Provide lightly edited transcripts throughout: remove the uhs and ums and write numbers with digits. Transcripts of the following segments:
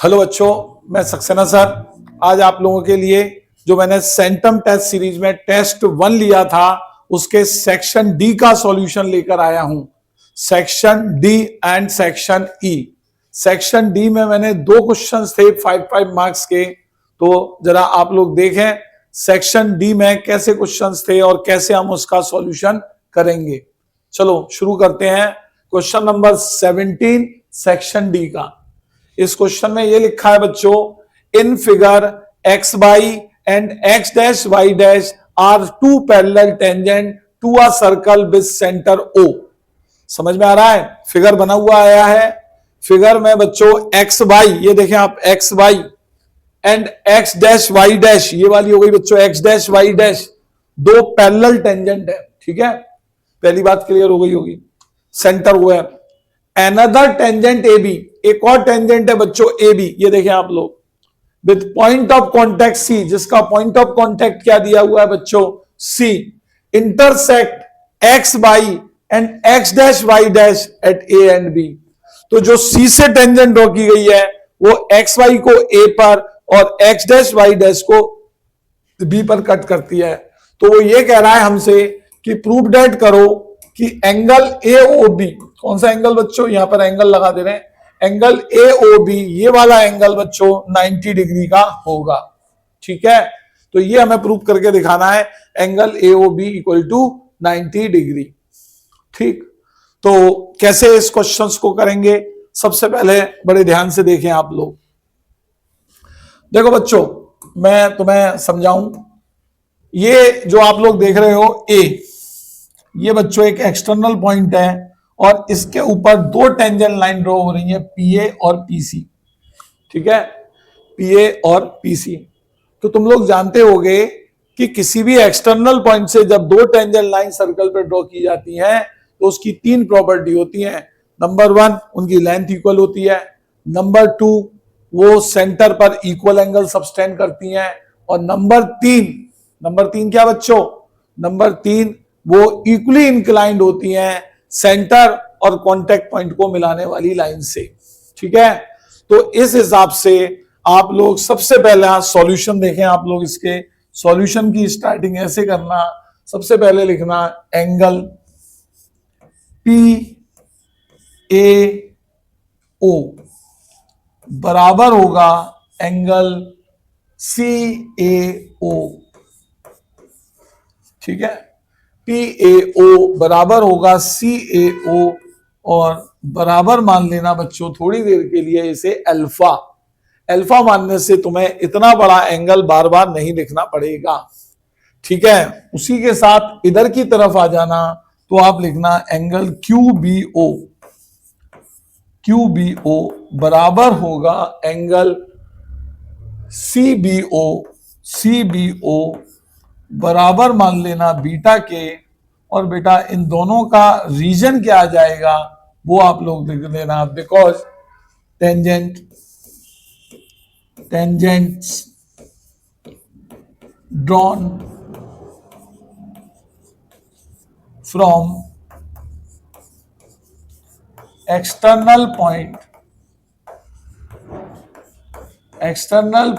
Hello बच्चों, मैं Saxena sir. आज आप लोगों के लिए जो मैंने सेंटम टेस्ट सीरीज में टेस्ट 1 लिया था उसके सेक्शन डी का सॉल्यूशन लेकर आया हूं। Section D and section E. Section D में मैंने 2 क्वेश्चंस थे 5 मार्क्स के, तो जरा आप लोग देखें सेक्शन डी में कैसे क्वेश्चंस थे और कैसे हम उसका सॉल्यूशन करेंगे। चलो शुरू करते हैं। क्वेश्चन नंबर 17 सेक्शन डी का। इस क्वेश्चन में ये लिखा है बच्चों, in figure X Y and X dash Y dash are two parallel tangent to a circle with centre O. समझ में आ रहा है? फिगर बना हुआ आया है। फिगर में बच्चों एक्स वाई, ये देखें आप, X Y and X dash Y dash, ये वाली हो गई बच्चों X dash Y dash, 2 parallel tangent है। ठीक है, पहली बात क्लियर हो गई होगी। सेंटर वो है। एनदर टेंजेंट ए बी, एक और टेंजेंट है बच्चों ए बी, ये देखें आप लोग, with point of contact C, जिसका पॉइंट ऑफ कॉन्टेक्ट क्या दिया हुआ है बच्चों, C, intersect X Y and X dash Y dash at A and B. तो जो सी से टेंजेंट ड्रॉ की गई है वो एक्स वाई को ए पर और एक्स डैश वाई डैश को बी पर कट करती है। तो वो ये कह रहा है हमसे कि प्रूव डेट करो कि एंगल ए ओ बी, कौन सा एंगल बच्चों, यहां पर एंगल लगा दे रहे हैं, एंगल ए ओ बी, ये वाला एंगल बच्चों 90 डिग्री का होगा। ठीक है, तो ये हमें प्रूव करके दिखाना है, angle A O B equal to 90 degree. ठीक, तो कैसे इस क्वेश्चंस को करेंगे, सबसे पहले बड़े ध्यान से देखें आप लोग। देखो बच्चों, मैं तुम्हें समझाऊं, ये जो आप लोग देख रहे हो ए, ये बच्चों एक एक्सटर्नल पॉइंट है और इसके ऊपर 2 टेंजेंट लाइन ड्रॉ हो रही है, पीए और पीसी। ठीक है, पीए और पीसी। तो तुम लोग जानते होगे कि किसी भी एक्सटर्नल पॉइंट से जब 2 टेंजेंट लाइन सर्कल पर ड्रॉ की जाती हैं तो उसकी 3 प्रॉपर्टी होती हैं। नंबर 1, उनकी लेंथ इक्वल होती है। नंबर 2, वो सेंटर पर इक्वल एंगल सब्सटेंड करती हैं। और नंबर 3 क्या बच्चों, नंबर 3, वो इक्वली इंक्लाइंड होती हैं सेंटर और कांटेक्ट पॉइंट को मिलाने वाली लाइन से। ठीक है, तो इस हिसाब से आप लोग सबसे पहले सॉल्यूशन देखें। आप लोग इसके सॉल्यूशन की स्टार्टिंग ऐसे करना, सबसे पहले लिखना एंगल पी ए ओ बराबर होगा एंगल सी ए ओ। ठीक है, पी ए ओ बराबर होगा सी ए ओ, और बराबर मान लेना बच्चों थोड़ी देर के लिए इसे अल्फा। अल्फा मानने से तुम्हें इतना बड़ा एंगल बार बार नहीं लिखना पड़ेगा। ठीक है, उसी के साथ इधर की तरफ आ जाना, तो आप लिखना angle Q B O. Q B O बराबर होगा angle C B O. C B O बराबर मान लेना बीटा के, और बेटा इन दोनों का रीजन क्या आ जाएगा वो आप लोग लिख लेना, because tangents drawn from external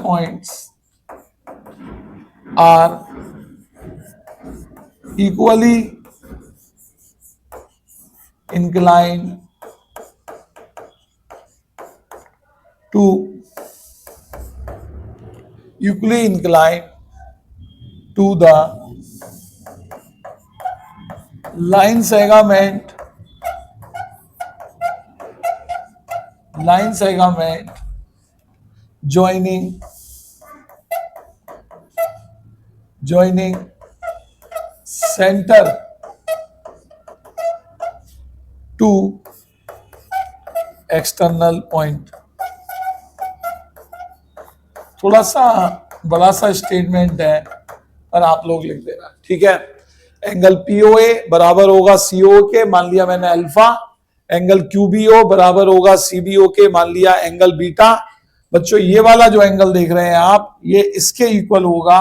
points are equally inclined to the line segment joining center to external point। थोड़ा सा बड़ा सा स्टेटमेंट है पर आप लोग लिख देना। ठीक है, एंगल पीओए बराबर होगा सीओ के, मान लिया मैंने अल्फा। एंगल क्यूबीओ बराबर होगा सीबीओ के, मान लिया एंगल बीटा। बच्चों ये वाला जो एंगल देख रहे हैं आप, ये इसके इक्वल होगा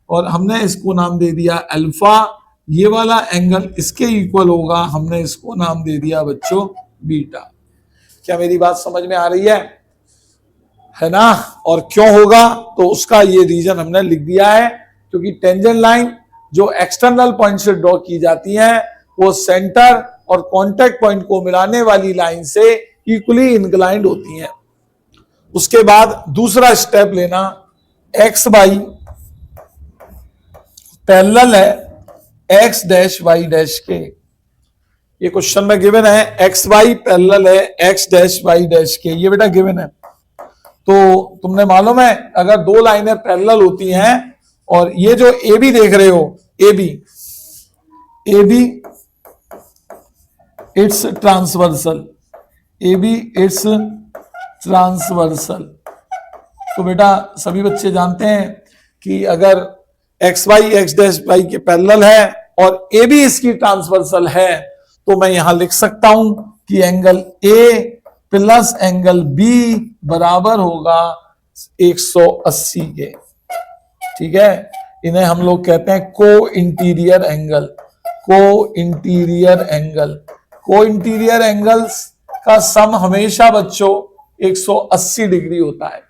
और हमने इसको नाम दे दिया अल्फा। ये वाला एंगल इसके इक्वल होगा, हमने इसको नाम दे दिया बच्चों बीटा। क्या मेरी बात समझ में आ रही है? है ना। और क्यों होगा, तो उसका ये रीजन हमने लिख दिया है, क्योंकि टेंजेंट लाइन जो एक्सटर्नल पॉइंट से ड्रॉ की जाती है वो सेंटर और कॉन्टेक्ट पॉइंट को मिलाने वाली लाइन से इक्वली इंक्लाइंड होती हैं। उसके बाद दूसरा स्टेप लेना, एक्स वाई पैरेलल है एक्स डैश वाई डैश के। ये क्वेश्चन में गिवन है एक्स वाई पैरेलल है एक्स डैश वाई डैश के, ये बेटा गिवन है। तो तुमने मालूम है अगर दो लाइनें पैरेलल होती हैं और ये जो ए बी देख रहे हो, A B it's transversal, A B it's transversal. तो बेटा सभी बच्चे जानते हैं कि अगर X Y X dash Y के पैरेलल है और ए बी इसकी ट्रांसवर्सल है, तो मैं यहां लिख सकता हूं कि angle A plus angle B बराबर होगा 180 के। ठीक है, इन्हें हम लोग कहते हैं को इंटीरियर एंगल। को इंटीरियर एंगल, को इंटीरियर एंगल्स का सम हमेशा बच्चों 180 डिग्री होता है।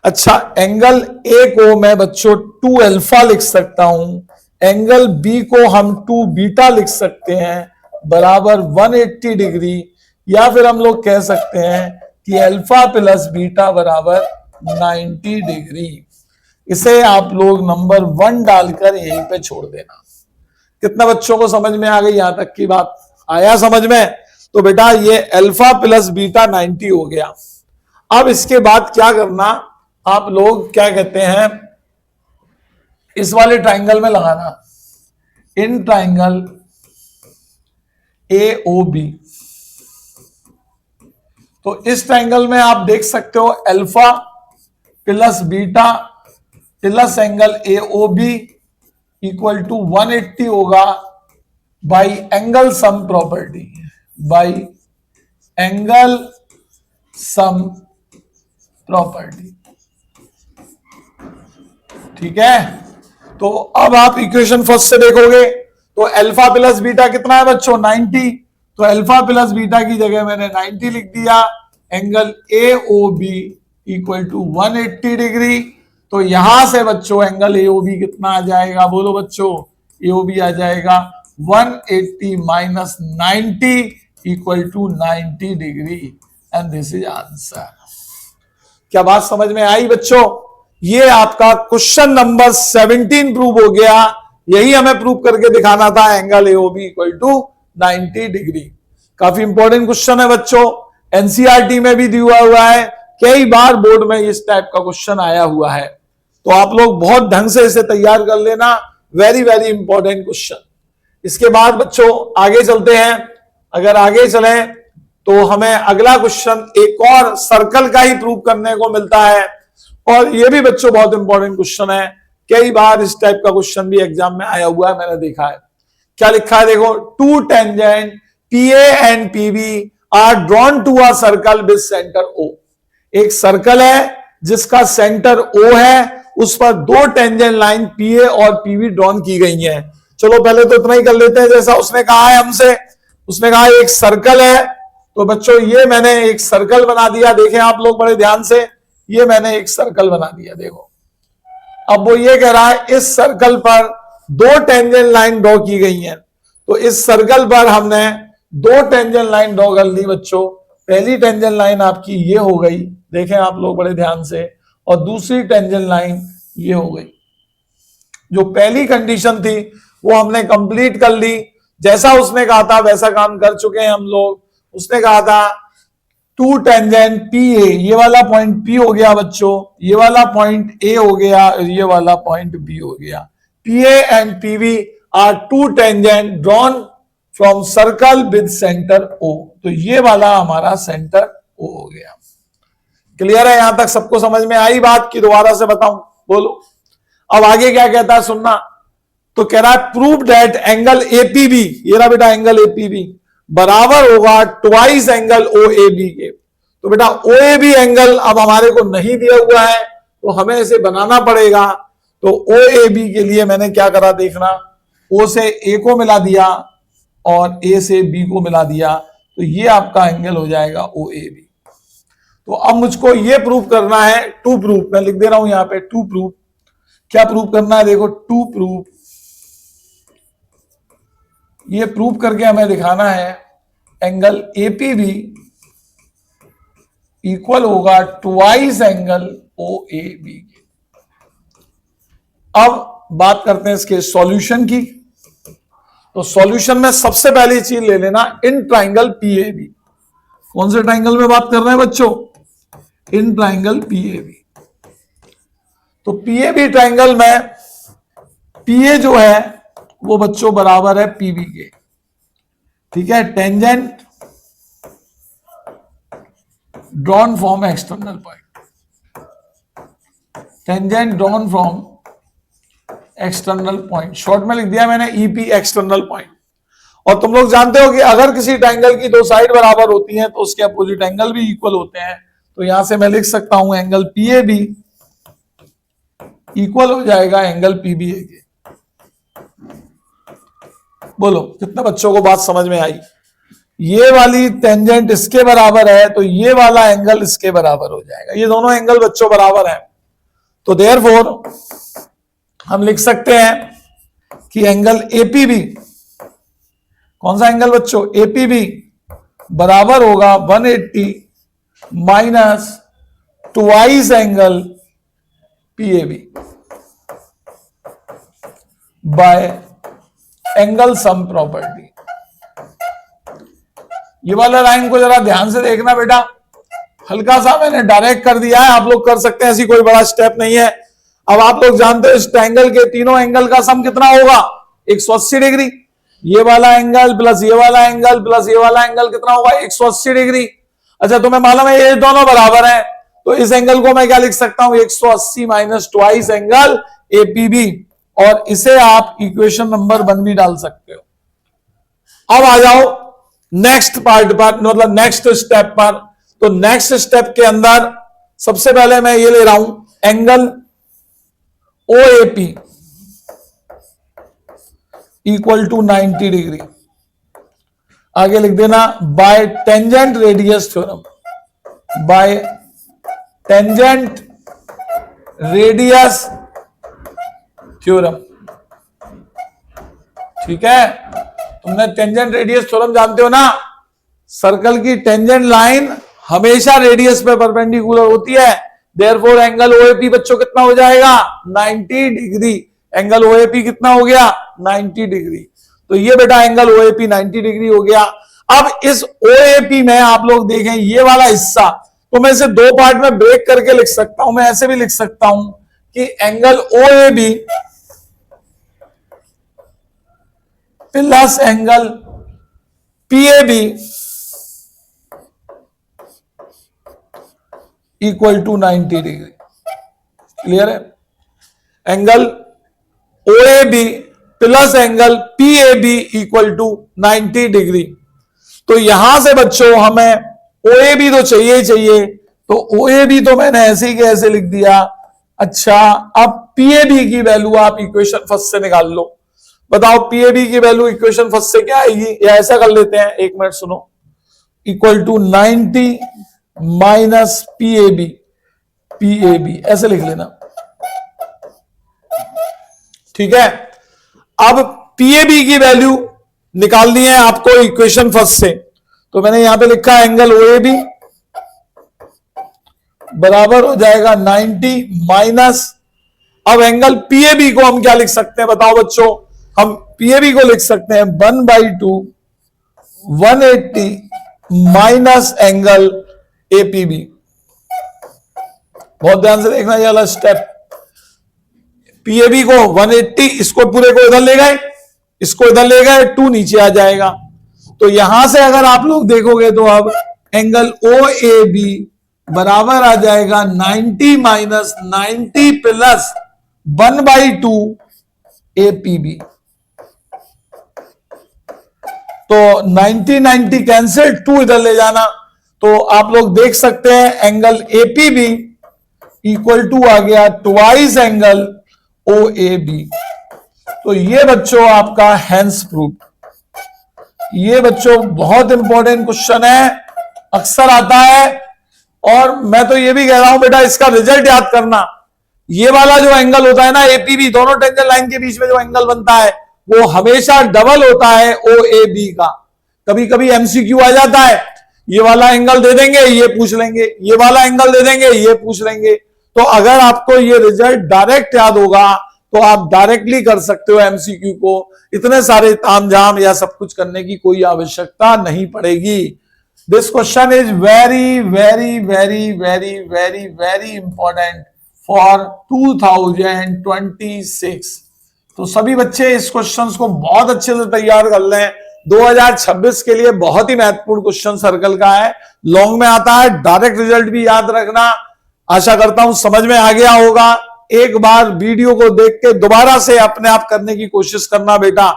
अच्छा, एंगल ए को मैं बच्चों 2 अल्फा लिख सकता हूं, एंगल बी को हम 2 बीटा लिख सकते हैं बराबर 180 डिग्री, या फिर हम लोग कह सकते हैं कि अल्फा प्लस बीटा बराबर 90 डिग्री। इसे आप लोग नंबर 1 डालकर यहीं पे छोड़ देना। कितना बच्चों को समझ में आ गई, यहां तक की बात आया समझ में? तो बेटा ये अल्फा प्लस बीटा 90 हो गया। अब इसके बाद क्या करना, आप लोग क्या कहते हैं, इस वाले ट्राइंगल में लगाना, in triangle A O B. तो इस ट्राइंगल में आप देख सकते हो alpha plus beta plus angle A O B equal to 180 होगा by angle sum property, by angle sum property. ठीक है, तो अब आप इक्वेशन फर्स्ट से देखोगे तो अल्फा प्लस बीटा कितना है बच्चों, 90। तो अल्फा प्लस बीटा की जगह मैंने 90 लिख दिया। Angle A O B equal to 180 degree. तो यहां से बच्चों एंगल ए ओ बी कितना आ जाएगा, बोलो बच्चों, ए ओ बी आ जाएगा 180 minus 90 equal to 90 degree, and this is answer. क्या बात समझ में आई बच्चों? ये आपका क्वेश्चन नंबर 17 प्रूव हो गया। यही हमें प्रूव करके दिखाना था, angle A O B equal to 90 degree. काफी इंपॉर्टेंट क्वेश्चन है बच्चों, एनसीईआरटी में भी दिया हुआ है, कई बार बोर्ड में इस टाइप का क्वेश्चन आया हुआ है। तो आप लोग बहुत ढंग से इसे तैयार कर लेना, वेरी वेरी इंपॉर्टेंट क्वेश्चन। इसके बाद बच्चों आगे चलते हैं। अगर आगे चले तो हमें अगला क्वेश्चन एक और सर्कल का ही प्रूव करने को मिलता है, और यह भी बच्चों बहुत इंपॉर्टेंट क्वेश्चन है। कई बार इस टाइप का क्वेश्चन भी एग्जाम में आया हुआ है, मैंने देखा है। क्या लिखा है देखो, two tangent P A and P B are drawn to a circle with centre O. एक सर्कल है जिसका सेंटर ओ है, उस पर दो टेंजेंट लाइन पी ए और पी बी ड्रॉन की गई हैं। चलो पहले तो इतना ही कर लेते हैं जैसा उसने कहा है हमसे। उसने कहा एक सर्कल है, तो बच्चों ये मैंने एक सर्कल बना दिया। देखें आप लोग बड़े ध्यान से, ये मैंने एक सर्कल बना दिया। देखो अब वो ये कह रहा है इस सर्कल पर दो टेंजेंट लाइन ड्रॉ की गई हैं। तो इस सर्कल पर हमने दो टेंजेंट लाइन ड्रॉ कर ली बच्चों। पहली टेंजेंट लाइन आपकी ये हो गई, देखें आप लोग बड़े ध्यान से, और दूसरी टेंजेंट लाइन ये हो गई। जो पहली कंडीशन थी वो हमने कंप्लीट कर ली, जैसा उसने कहा था वैसा काम कर चुके हैं हम लोग। उसने कहा था टू टेंजेंट पी ए, ये वाला पॉइंट पी हो गया बच्चों, ये वाला पॉइंट ए हो गया, ये वाला पॉइंट बी हो गया। P A and P B are two tangent drawn from circle with centre O. तो ये वाला हमारा सेंटर ओ हो गया। क्लियर है? यहां तक सबको समझ में आई बात की दोबारा से बताऊं? बोलो। अब आगे क्या कहता है सुनना। तो कह रहा है प्रूव दैट एंगल एपीबी, ये रहा बेटा एंगल एपीबी, बराबर होगा twice angle O A B के। तो बेटा ओ ए बी एंगल अब हमारे को नहीं दिया हुआ है, तो हमें इसे बनाना पड़ेगा। तो ओ ए बी के लिए मैंने क्या करा देखना, ओ से ए को मिला दिया और ए से बी को मिला दिया, तो ये आपका एंगल हो जाएगा ओ ए बी। तो अब मुझको ये प्रूव करना है, टू प्रूव, मैं लिख दे रहा हूं यहां पे टू प्रूव। क्या प्रूव करना है? देखो, टू प्रूव, ये प्रूव करके हमें दिखाना है एंगल एपीबी इक्वल होगा ट्वाइस एंगल ओएबी। अब बात करते हैं इसके सॉल्यूशन की। तो सॉल्यूशन में सबसे पहली चीज ले लेना इन ट्राइंगल पीएबी। कौन से ट्राइंगल में बात कर रहे हैं बच्चों? In triangle PAB. तो पीएबी ट्राइंगल में पीए जो है वो बच्चों बराबर है पीबी के, ठीक है। Tangent drawn from external point, tangent drawn from external point, short में लिख दिया मैंने ईपी, एक्सटर्नल पॉइंट। और तुम लोग जानते हो कि अगर किसी ट्राइंगल की दो साइड बराबर होती हैं तो उसके अपोजिट एंगल भी इक्वल होते हैं। तो यहां से मैं लिख सकता हूं एंगल पीएबी इक्वल हो जाएगा एंगल पीबीए के। बोलो कितने बच्चों को बात समझ में आई? ये वाली टेंजेंट इसके बराबर है तो ये वाला एंगल इसके बराबर हो जाएगा। ये दोनों एंगल बच्चों बराबर हैं, तो देयरफॉर हम लिख सकते हैं कि एंगल एपीबी, कौन सा एंगल बच्चों? एपीबी बराबर होगा 180 minus twice angle PAB bye angle sum property. ये वाला लाइन को जरा ध्यान से देखना बेटा, हल्का सा मैंने डायरेक्ट कर दिया है, आप लोग कर सकते हैं, ऐसी कोई बड़ा स्टेप नहीं है। अब आप लोग जानते हो इस ट्रायंगल के तीनों एंगल का सम कितना होगा? 180 डिग्री। ये वाला एंगल प्लस ये वाला एंगल प्लस ये वाला एंगल कितना होगा? 180 डिग्री। अच्छा, तुम्हें मालूम है ये दोनों बराबर हैं, तो इस एंगल को मैं क्या लिख सकता हूं? 180 माइनस ट्वाइस एंगल एपीबी, और इसे आप इक्वेशन नंबर 1 भी डाल सकते हो। अब आ जाओ नेक्स्ट पार्ट पर, मतलब नेक्स्ट स्टेप पर। तो नेक्स्ट स्टेप के अंदर सबसे पहले मैं ये ले रहा हूं एंगल ओएपी इक्वल टू 90 डिग्री। आगे लिख देना bye tangent radius theorem, bye tangent radius theorem, ठीक है। तुमने टेंजेंट रेडियस थ्योरम जानते हो ना? सर्कल की टेंजेंट लाइन हमेशा रेडियस पे परपेंडिकुलर होती है, देयरफॉर एंगल ओएपी बच्चों कितना हो जाएगा? 90 डिग्री। एंगल ओएपी कितना हो गया? 90 डिग्री। तो ये बेटा एंगल ओएपी 90 डिग्री हो गया। अब इस ओएपी में आप लोग देखें ये वाला हिस्सा, तो मैं इसे दो पार्ट में ब्रेक करके लिख सकता हूं। मैं ऐसे भी लिख सकता हूं कि angle OAB plus angle PAB equal to 90 degree. Clear है? Angle OAB plus angle PAB equal to 90 degree. तो यहां से बच्चों हमें ओएबी तो चाहिए ही चाहिए, तो ओएबी तो मैंने ऐसे ही के ऐसे लिख दिया। अच्छा, अब पीएबी की वैल्यू आप इक्वेशन फर्स्ट से निकाल लो। बताओ पीएबी की वैल्यू इक्वेशन फर्स्ट से क्या आएगी? या ऐसा कर लेते हैं, एक मिनट सुनो, equal to 90 minus PAB, PAB ऐसे लिख लेना, ठीक है। अब पीएबी की वैल्यू निकालनी है आपको इक्वेशन फर्स्ट से, तो मैंने यहां पे लिखा एंगल ओएबी बराबर हो जाएगा 90 माइनस, अब एंगल पीएबी को हम क्या लिख सकते हैं बताओ बच्चों? हम पीएबी को लिख सकते हैं 1/2 180 माइनस एंगल एपीबी। बहुत ध्यान से देखना ये वाला स्टेप। पीएबी को 180, इसको पूरे को इधर ले गए, इसको इधर ले गए, 2 नीचे आ जाएगा। तो यहां से अगर आप लोग देखोगे तो अब एंगल ओएबी बराबर आ जाएगा 90 माइनस 90 प्लस 1/2 एपीबी। तो 90 90 कैंसिल, 2 इधर ले जाना, तो आप लोग देख सकते हैं एंगल एपीबी इक्वल टू आ गया ट्वाइस एंगल ओएबी। तो ये बच्चों आपका हेंस प्रूफ। ये बच्चों बहुत इंपॉर्टेंट क्वेश्चन है, अक्सर आता है और मैं तो ये भी कह रहा हूं बेटा इसका रिजल्ट याद करना, ये वाला जो एंगल होता है ना एपीबी, दोनों टेंजेंट लाइन के बीच में जो एंगल बनता है वो हमेशा डबल होता है ओ ए बी का। कभी कभी एमसीक्यू आ जाता है, ये वाला एंगल दे देंगे ये पूछ लेंगे, ये वाला एंगल दे देंगे ये पूछ लेंगे। तो अगर आपको ये रिजल्ट डायरेक्ट याद होगा तो आप डायरेक्टली कर सकते हो एमसीक्यू को, इतने सारे तामझाम या सब कुछ करने की कोई आवश्यकता नहीं पड़ेगी। This question is very very very very very very important for 2026। तो सभी बच्चे इस क्वेश्चंस को बहुत अच्छे से तैयार कर लें। 2026 के लिए बहुत ही महत्वपूर्ण क्वेश्चन सर्कल का है, लॉन्ग में आता है, डायरेक्ट रिजल्ट भी याद रखना। आशा करता हूं समझ में आ गया होगा। एक बार वीडियो को देख के दोबारा से अपने आप करने की कोशिश करना बेटा,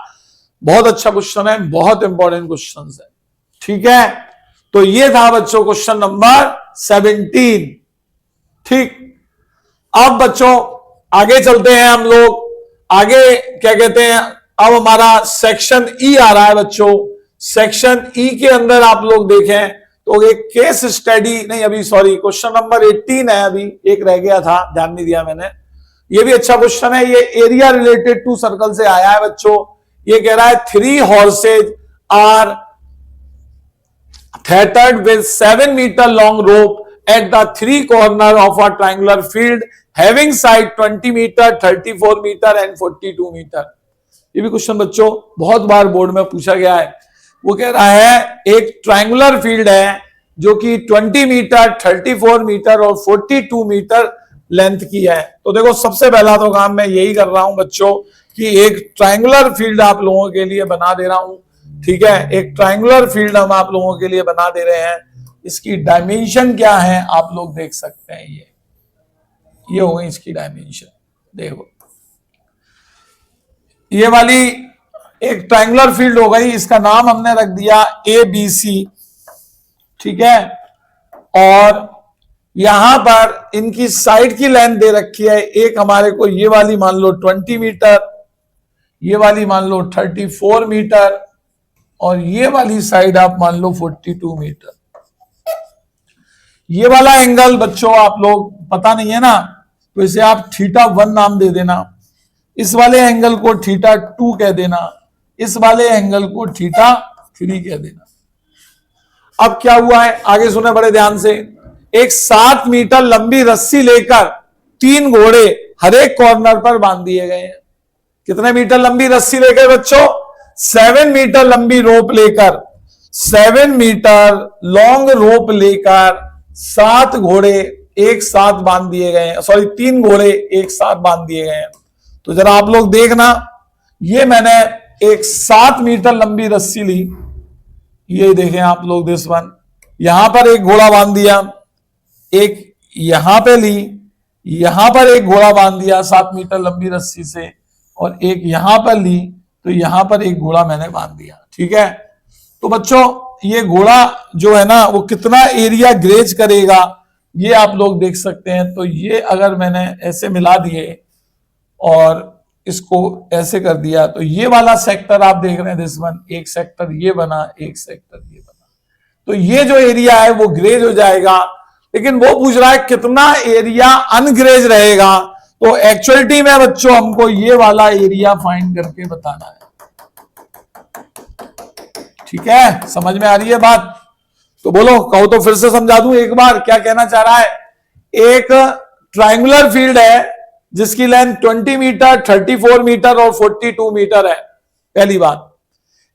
बहुत अच्छा क्वेश्चन है, बहुत इंपॉर्टेंट क्वेश्चन है। ठीक है, तो ये था बच्चों क्वेश्चन नंबर 17। ठीक, अब बच्चों आगे चलते हैं हम लोग। आगे क्या कहते हैं, अब हमारा सेक्शन ई आ रहा है बच्चों। सेक्शन ई के अंदर आप लोग देखें तो एक केस स्टडी, नहीं अभी सॉरी क्वेश्चन नंबर 18 है, अभी एक रह गया था, ध्यान नहीं दिया मैंने। ये भी अच्छा क्वेश्चन है, ये एरिया रिलेटेड टू सर्कल से आया है बच्चों। ये कह रहा है 3 horse's are tethered with 7 meter long rope at the 3 corner of a triangular field having side 20 meter, 34 meter and 42 meter। ये भी क्वेश्चन बच्चों बहुत बार बोर्ड में पूछा गया है। वो कह रहा है एक ट्रायंगुलर फील्ड है जो कि 20 मीटर, 34 मीटर और 42 मीटर लेंथ की है। तो देखो सबसे पहला तो काम मैं यही कर रहा हूं बच्चों कि एक ट्रायंगुलर फील्ड आप लोगों के लिए बना दे रहा हूं। ठीक है, एक ट्रायंगुलर फील्ड हम आप लोगों के लिए बना दे रहे हैं। इसकी डायमेंशन क्या है आप लोग देख सकते हैं, ये हो गई इसकी डायमेंशन। देखो ये वाली एक ट्रायंगुलर फील्ड हो गई, इसका नाम हमने रख दिया ए बी सी। ठीक है, और यहां पर इनकी साइड की लेंथ दे रखी है, एक हमारे को ये वाली मान लो 20 मीटर, ये वाली मान लो 34 मीटर और ये वाली साइड आप मान लो 42 मीटर। ये वाला एंगल बच्चों आप लोग पता नहीं है ना, तो इसे आप θ1 नाम दे देना, इस वाले एंगल को θ2 कह देना, इस वाले एंगल को θ3 कह देना। अब क्या हुआ है आगे सुने बड़े ध्यान से। एक 7 मीटर लंबी रस्सी लेकर 3 घोड़े हर एक कॉर्नर पर बांध दिए गए हैं। कितने मीटर लंबी रस्सी लेकर बच्चों, 7 मीटर लंबी रोप लेकर, 7 मीटर लॉन्ग रोप लेकर 7 घोड़े एक साथ बांध दिए गए हैं, सॉरी 3 घोड़े एक साथ बांध दिए गए हैं। तो जरा आप लोग देखना, ये मैंने एक 7 मीटर लंबी रस्सी ली, ये देखें आप लोग दिस वन, यहां पर एक घोड़ा बांध दिया, एक यहां पे ली, यहां पर एक घोड़ा बांध दिया 7 मीटर लंबी रस्सी से, और एक यहां पर ली तो यहां पर एक घोड़ा मैंने बांध दिया। ठीक है, तो बच्चों ये घोड़ा जो है ना वो कितना एरिया ग्रेज करेगा ये आप लोग देख सकते हैं। तो ये अगर मैंने ऐसे मिला दिए और इसको ऐसे कर दिया तो ये वाला सेक्टर आप देख रहे हैं दिस वन, एक सेक्टर ये बना, एक सेक्टर ये बना, तो ये जो एरिया है वो ग्रेज हो जाएगा। लेकिन वो पूछ रहा है कितना एरिया अनग्रेज रहेगा, तो एक्चुअलिटी में बच्चों हमको ये वाला एरिया फाइंड करके बताना है। ठीक है, समझ में आ रही है बात? तो बोलो, कहो तो फिर से समझा दूं एक बार क्या कहना चाह रहा है। एक ट्रायंगुलर फील्ड है जिसकी लेंथ 20 मीटर, 34 मीटर और 42 मीटर है। पहली बात,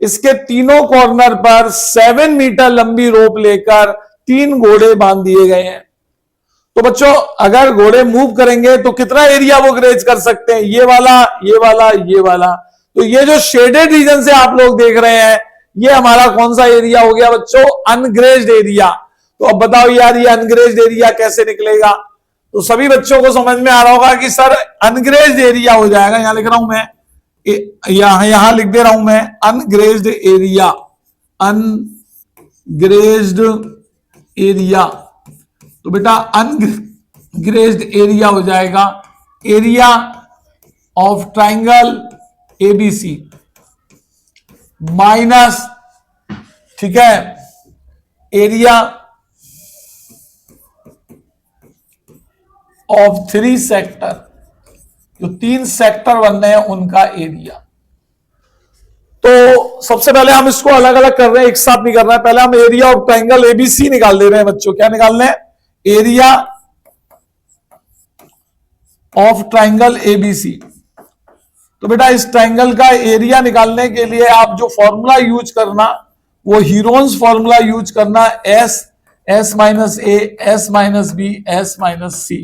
इसके तीनों कॉर्नर पर 7 मीटर लंबी रोप लेकर 3 घोड़े बांध दिए गए हैं। तो बच्चों अगर घोड़े मूव करेंगे तो कितना एरिया वो ग्रेज कर सकते हैं, ये वाला, ये वाला, ये वाला। तो ये जो शेडेड रीजन से आप लोग देख रहे हैं ये हमारा कौन सा एरिया हो गया बच्चों, अनग्रेज्ड एरिया। तो अब बताओ यार ये अनग्रेज्ड एरिया कैसे निकलेगा? तो सभी बच्चों को समझ में आ रहा होगा कि सर अनग्रेज्ड एरिया हो जाएगा, यहां लिख रहा हूं मैं, यहां लिख दे रहा हूं मैं अनग्रेज्ड एरिया, अनग्रेज्ड एरिया। तो बेटा अनग्रेज्ड एरिया हो जाएगा area of triangle ABC minus, ठीक है, एरिया ऑफ 3 सेक्टर, जो 3 सेक्टर बनने हैं उनका एरिया। तो सबसे पहले हम इसको अलग अलग कर रहे हैं, एक साथ नहीं कर रहे हैं। पहले हम एरिया ऑफ ट्राइंगल एबीसी निकाल दे रहे हैं बच्चों। क्या निकालना है? Area of triangle ABC. तो बेटा इस ट्राइंगल का एरिया निकालने के लिए आप जो फॉर्मूला यूज करना वो हीरोन्स फॉर्मूला यूज करना, S minus A, S minus B, S minus C.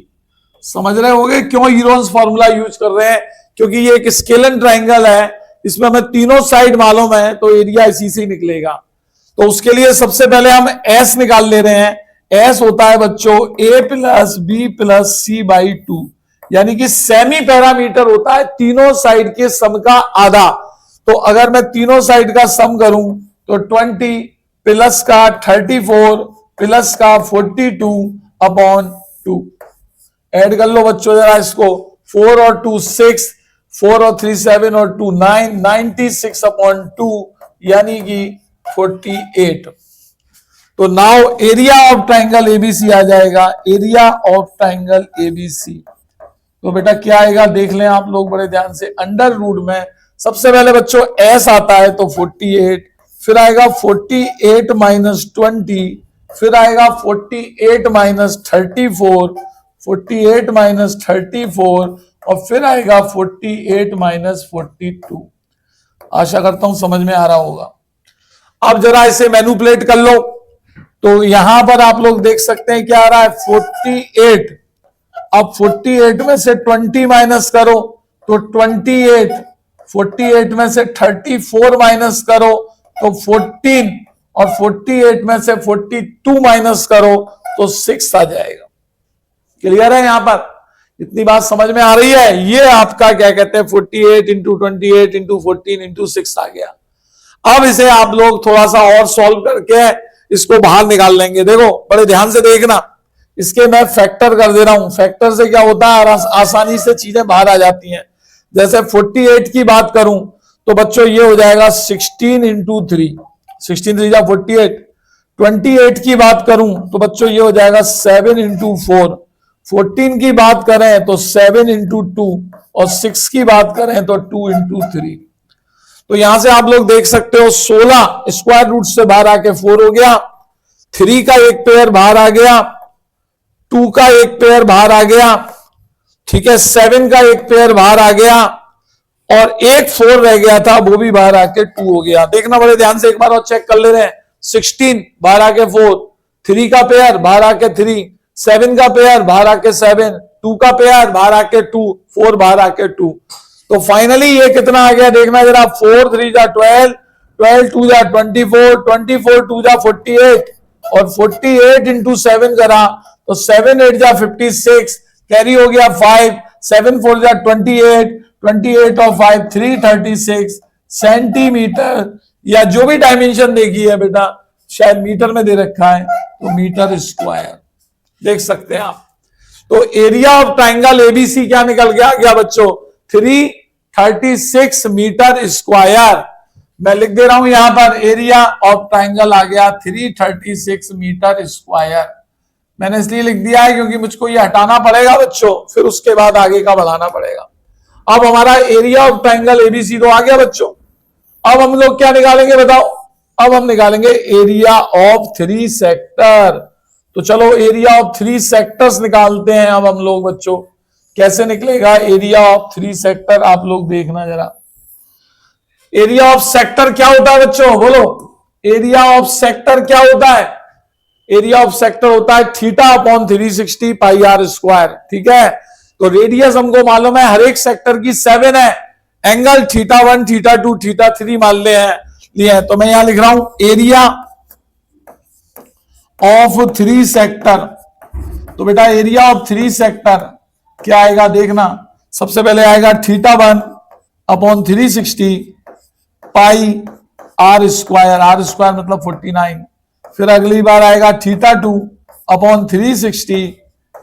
समझ रहे होगे क्यों हीरोन्स फॉर्मूला यूज कर रहे हैं? क्योंकि ये एक स्केलन ट्राइंगल है, इसमें हमें तीनों साइड मालूम है, तो एरिया इसी से निकलेगा। तो उसके लिए सबसे पहले हम एस निकाल ले रहे हैं। एस होता है बच्चों A plus B plus C by 2, यानी कि सेमी पैरामीटर होता है तीनों साइड के सम का आधा। तो अगर मैं तीनों साइड का सम करूं तो 20 प्लस का 34 प्लस का 42 अपॉन 2। ऐड कर लो बच्चों जरा इसको, 4 और 2 6, 4 और 3 7 और 2 9, 96 अपॉन 2 यानी कि 48। तो now area of triangle ABC आ जाएगा, एरिया ऑफ ट्राइंगल एबीसी। तो बेटा क्या आएगा देख लें आप लोग बड़े ध्यान से। अंडर रूट में सबसे पहले बच्चों एस आता है तो 48, फिर आएगा 48 माइनस 20, फिर आएगा 48 माइनस 34, 48 माइनस 34 और फिर आएगा 48 माइनस 42। आशा करता हूं समझ में आ रहा होगा। अब जरा इसे मैनिपुलेट कर लो। तो यहां पर आप लोग देख सकते हैं क्या आ रहा है 48। अब 48 में से 20 माइनस करो तो 28, 48 में से 34 माइनस करो तो 14 और 48 में से 42 माइनस करो तो 6 आ जाएगा। क्लियर है? यहां पर इतनी बात समझ में आ रही है? ये आपका क्या कहते हैं 48 इंटू 28 इंटू 14 इंटू 6 आ गया। अब इसे आप लोग थोड़ा सा और सॉल्व करके इसको बाहर निकाल लेंगे। देखो बड़े ध्यान से देखना, इसके मैं फैक्टर कर दे रहा हूं। फैक्टर से क्या होता है आसानी से चीजें बाहर आ जाती हैं। जैसे 48 की बात करूं तो बच्चों ये हो जाएगा 16 इंटू 3, 16 3 जा 48। 28 की बात करूं तो बच्चों ये हो जाएगा 7 इंटू 4। 14 की बात करें तो 7 इंटू 2 और 6 की बात करें तो 2 इंटू 3। तो यहां से आप लोग देख सकते हो 16 स्क्वायर रूट से बाहर आके 4 हो गया, 3 का एक पेयर बाहर आ गया, 2 का एक पेयर बाहर आ गया, ठीक है, 7 का एक पेयर बाहर आ गया और एक 4 रह गया था वो भी बाहर आके 2 हो गया। देखना बड़े ध्यान से एक बार और चेक कर ले रहे हैं। 16 बाहर आके 4, 3 का पेयर बाहर आके 3, 7 का पेयर बाहर आके 7, 2 का पेयर बाहर आके 2, 4 बाहर आके 2। तो फाइनली ये कितना आ गया देखना जरा, 4 3 जा 12, 12 2 जा 24, 24 2 जा 48 और 48 इंटू 7 करा तो 7 8 जा 56, कैरी हो गया 5, 7 4 जा 28, 28 और 5 336 सेंटीमीटर, या जो भी डायमेंशन देखी है बेटा शायद मीटर में दे रखा है तो मीटर स्क्वायर देख सकते हैं आप। तो एरिया ऑफ ट्राइंगल एबीसी क्या निकल गया बच्चों 336 मीटर स्क्वायर। मैं लिख दे रहा हूं यहां पर एरिया ऑफ ट्राइंगल आ गया 336 मीटर स्क्वायर। मैंने इसलिए लिख दिया है क्योंकि मुझको ये हटाना पड़ेगा बच्चों, फिर उसके बाद आगे का बढ़ाना पड़ेगा। अब हमारा एरिया ऑफ ट्राइंगल एबीसी तो आ गया बच्चों। अब हम लोग क्या निकालेंगे बताओ? अब हम निकालेंगे एरिया ऑफ 3 सेक्टर। तो चलो एरिया ऑफ 3 सेक्टर्स निकालते हैं अब हम लोग बच्चों। कैसे निकलेगा एरिया ऑफ 3 सेक्टर आप लोग देखना जरा। एरिया ऑफ सेक्टर क्या होता है बच्चों बोलो? एरिया ऑफ सेक्टर क्या होता है? एरिया ऑफ सेक्टर होता है theta upon 360 pi R square. ठीक है, तो रेडियस हमको मालूम है हर एक सेक्टर की 7 है, एंगल थीटा 1 थीटा 2 थीटा 3 मान लिए हैं। तो मैं यहां लिख रहा हूं एरिया ऑफ 3 सेक्टर। तो बेटा एरिया ऑफ 3 सेक्टर क्या आएगा देखना, सबसे पहले आएगा theta 1 upon 360 pi R square, R square मतलब 49। फिर अगली बार आएगा theta 2 upon 360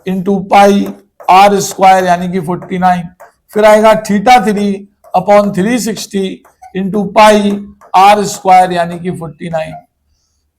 into pi R square यानी कि 49। फिर आएगा theta 3 upon 360 into pi R square यानी कि 49।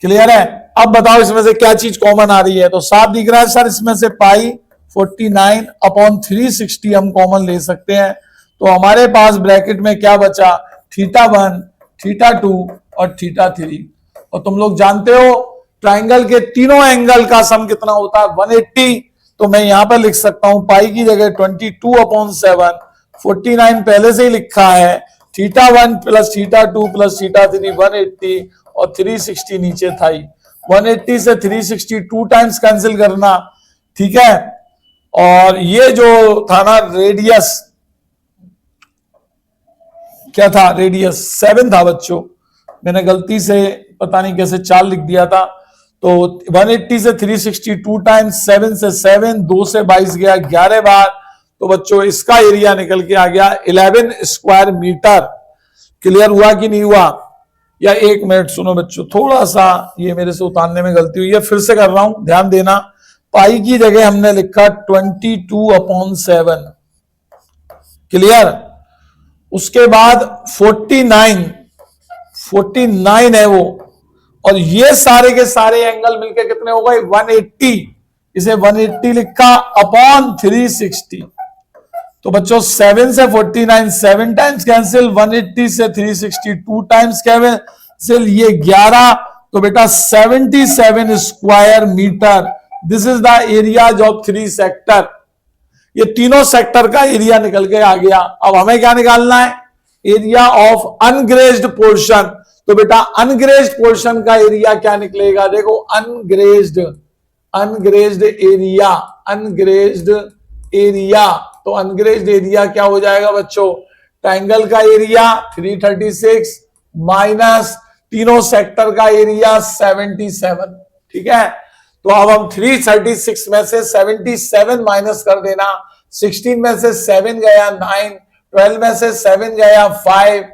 क्लियर है? अब बताओ इसमें से क्या चीज कॉमन आ रही है? तो साफ दिख रहा है सर इसमें से पाई 49 अपॉन 360 हम कॉमन ले सकते हैं, तो हमारे पास ब्रैकेट में क्या बचा, θ1, θ2 और θ3। और तुम लोग जानते हो ट्राइंगल के तीनों एंगल का सम कितना होता है, 180। तो मैं यहां पर लिख सकता हूं पाई की जगह 22/7, 49 पहले से ही लिखा है, θ1 प्लस θ2 प्लस θ3 180 और 360 नीचे था ही। 180 से 360 2 टाइम्स कैंसिल करना, ठीक है। और ये जो था ना रेडियस, क्या था, रेडियस 7 था बच्चों, मैंने गलती से पता नहीं कैसे 4 लिख दिया था। तो 180 से 360 2 टाइम्स, 7 से 7, 2 से 22 गया 11 बार, तो बच्चों इसका एरिया निकल के आ गया 11 स्क्वायर मीटर। क्लियर हुआ कि नहीं हुआ? या एक मिनट सुनो बच्चों, थोड़ा सा ये मेरे से उतारने में गलती हुई है, फिर से कर रहा हूं, ध्यान देना। पाई की जगह हमने लिखा 22/7, क्लियर। उसके बाद 49 है वो, और ये सारे के सारे एंगल मिलके कितने हो गए, 180। इसे 180 लिखा अपॉन 360। तो बच्चों 7 से 49 7 टाइम्स कैंसिल, 180 से 360 2 टाइम्स कैंसिल, ये 11, तो बेटा 77 square metre. This is the area of 3 sector. ये तीनों सेक्टर का एरिया निकल के आ गया। अब हमें क्या निकालना है, एरिया ऑफ अनग्रेज्ड पोर्शन। तो बेटा अनग्रेज्ड पोर्शन का एरिया क्या निकलेगा, देखो अनग्रेज्ड एरिया, अनग्रेज्ड एरिया। तो अनग्रेज्ड एरिया क्या हो जाएगा बच्चों, ट्रायंगल का एरिया 336 माइनस तीनों सेक्टर का एरिया 77, ठीक है। तो अब हम 336 में से 77 माइनस कर देना, 16 में से 7 गया 9, 12 में से 7 गया 5,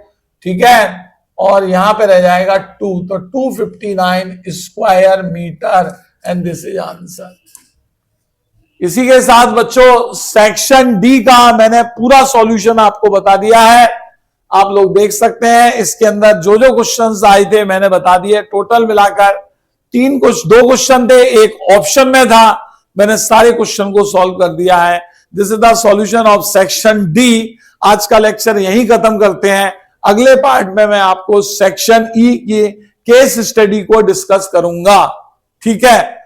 ठीक है, और यहां पे रह जाएगा 2, तो 259 square metre, and this is answer. इसी के साथ बच्चों सेक्शन डी का मैंने पूरा सॉल्यूशन आपको बता दिया है, आप लोग देख सकते हैं। इसके अंदर जो जो क्वेश्चंस आए थे मैंने बता दिए, टोटल मिलाकर 2 क्वेश्चन थे, एक ऑप्शन में था, मैंने सारे क्वेश्चन को सॉल्व कर दिया है। This is the solution of section D. आज का लेक्चर यहीं खत्म करते हैं। अगले पार्ट में मैं आपको सेक्शन ई की केस स्टडी को डिस्कस करूंगा, ठीक है।